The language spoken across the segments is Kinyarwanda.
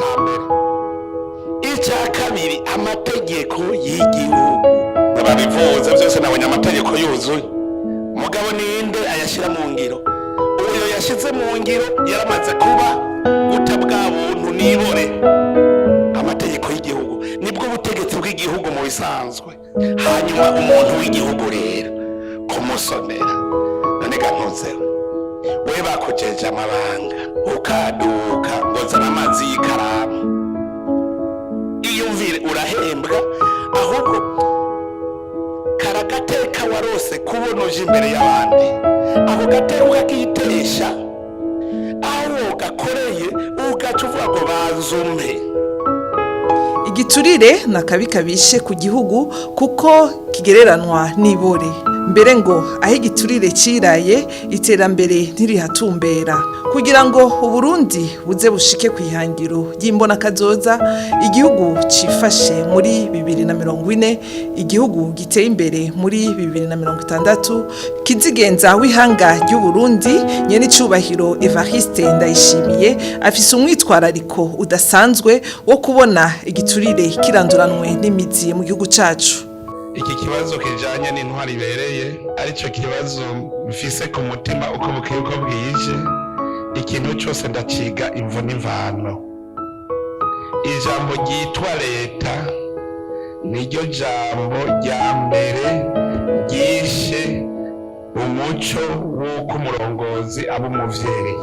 cyambere. Icya kabiri amategeko y'igihugu babivuze byose nabonye amategeko yuzuye. Mugabo ninde ayashyira mu ngiro? Uyo yashyize mu ngiro yaramaze kuba guta bwa buntu nibore. Amategeko y'igihugu nibwo butegetsi bw'igihugu mu bisanzwe. Hanyuma umuntu w'igihugu rero kumusomera none gantuzeho we bakujeje amabanga ukaduka ngo zana amazi y'ikaramu iyumvire urahembwa ahubwo karagateka warose kubona uje imbere y'abandi ako gateka ukakitesha aho gakoreye ugaca uvuga ngo bazume. Igiturire nakabi kabishe ku gihugu kuko kigereranwa n'ibore. Mbere ngo aho igiturire ciraye iterambere ntirihatumbera. Kugira ngo Uburundi buze bushike kwihangiro ry'imbona kazoza, igihugu cifashe muri 2040, igihugu giteye imbere muri 2060, kizigenza w'ihanga ry'u Burundi nyene icubahiro Evariste Ndayishimiye afise umwitwarariko udasanzwe wo kubona igiturire kiranduranwe n'imizi mu gihugu cacu. Iki kibazo kijanye n'intwari ibereye arico kibazo mfise ku mutima uko bukeye uko bwije. Ikintu cyose ndaciga imvo n'imvano. Ijambo ryitwa leta niryo jambo rya mbere ryishe umuco w'uko umurongozi aba umuvyeyi.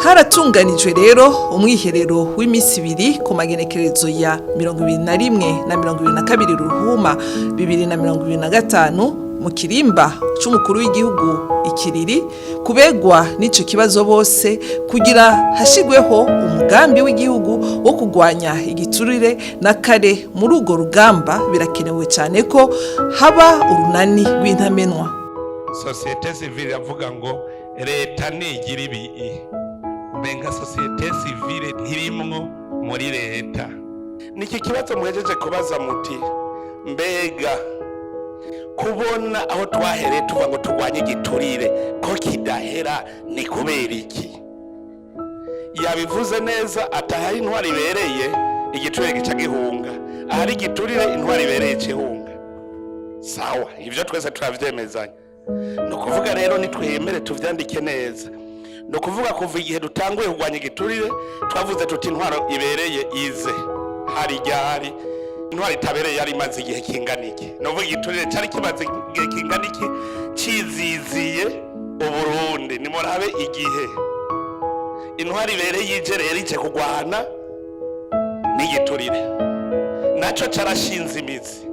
Haratunganijwe rero umwiherero w'imisi 2 ku magenekerezo ya 21 na 22 Ruhuma 2025 mu kirimba c'umukuru w'igihugu ikiriri kubegwa n'ico kibazo bose kugira hashigweho umugambi w'igihugu wo kugwanya igiturire na kare muri ugo rugamba birakenewe cyane ko haba urunani rw'intamenwa. Societe civile yavuga ngo leta nigira ibi umenga societe civile ntirimwo muri leta. Niki kibazo muhejeje kubaza muti mbega kubona aho twahereye tuva ngo tugwanye igiturire ko kidahera ni kubera iki? Yabivuze neza atahari intwari ibereye igiturire gica gihunga, ahari igiturire intwari ibereye cihunga. Sawa, ivyo twese turavyemezanya. No kuvuga rero nitwemere tuvyandike neza. No kuvuga kuva igihe dutanguye kugwanya igiturire twavuze tuti intwaro ibereye ize. Hari ryari intwari itabereye yari imaze igihe kingana iki? Novuga igiturire cyari kimaze igihe kingana iki ciziziye Uburundi. Nimurabe igihe intwari ibereye ije rero ije kugwana n'igiturire naco carashinze imizi.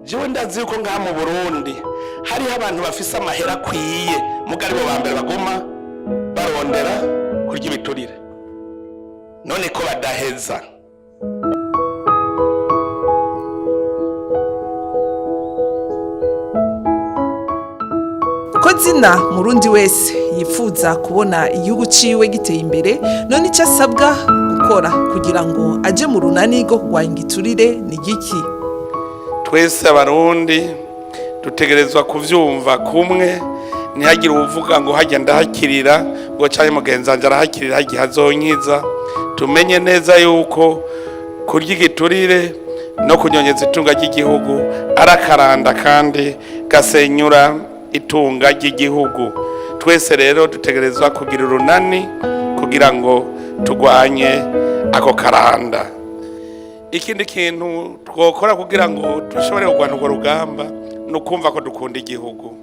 Jewe ndazi yuko ngaha mu Burundi hariho abantu bafise amahera akwiye mugari bo bambere baguma barondera kurya ibiturire none ko badaheza. Ko zina murundi wese yifuza kubona igihugu ciwe giteye imbere, none icyo asabwa gukora kugira ngo aje mu runani rwo kugwanya igiturire ni giki? Twese abarundi dutegerezwa kuvyumva kumwe, ntihagire uvuga ngo hajya ndahakirira ngo cyane mugenzi wanje arahakirira hagiye hazonkiza. Tumenye neza yuko kurya igiturire no kunyonyeza itunga ry'igihugu arakaranda kandi gasenyura itunga ry'igihugu. Twese rero dutegerezwa kugira urunani kugira ngo tugwanye ako karanda. Ikindi kintu twokora kugira ngo dushobore kugwana urwo rugamba no kumva ko dukunda igihugu.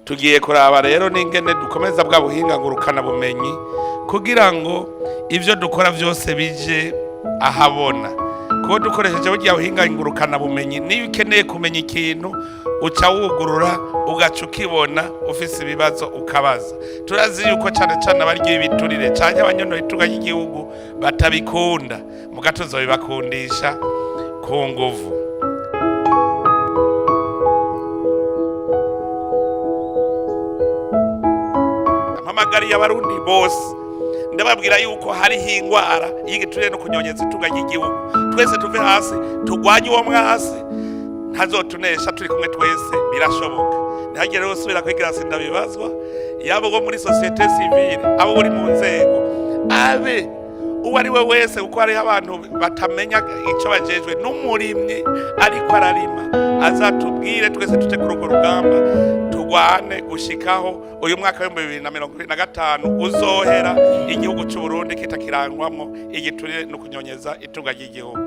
Tugiye kuraba rero n'ingene dukomeza bwa buhinga ngurukana bumenyi kugira ngo ivyo dukora byose bije ahabona. Ko dukoresheje burya buhinga ngurukana bumenyi, niyo ukeneye kumenya ikintu uca wugurura ugaca ukibona, ufise ibibazo ukabaza. Turazi yuko cyane cyane abaryo ibiturire cyane abanyono itunga ry'igihugu batabikunda, mugatozo bibakundisha ku nguvu. Amagari y'abarundi bose ndababwira yuko hari hingwara y'igiturire no kunyonyeza itunga ry'igihugu. Twese tuve hasi tugwanye uwo mwasi, ntazotunesha turi kumwe twese birashoboka. Ntihagire rero usubira kwigira sindabibazwa, yabo bo muri societe civile, abo buri mu nzego, abe uwo ari we wese, kuko hariho abantu batamenya icyo bajejwe, n'umurimyi ariko ararima azatubwire, twese tuje kuri urwo rugamba turwane gushikaho uyu mwaka wa 2025 uzohera igihugu cy'u Burundi kitakirangwamo igiturire no kunyonyeza itunga ry'igihugu.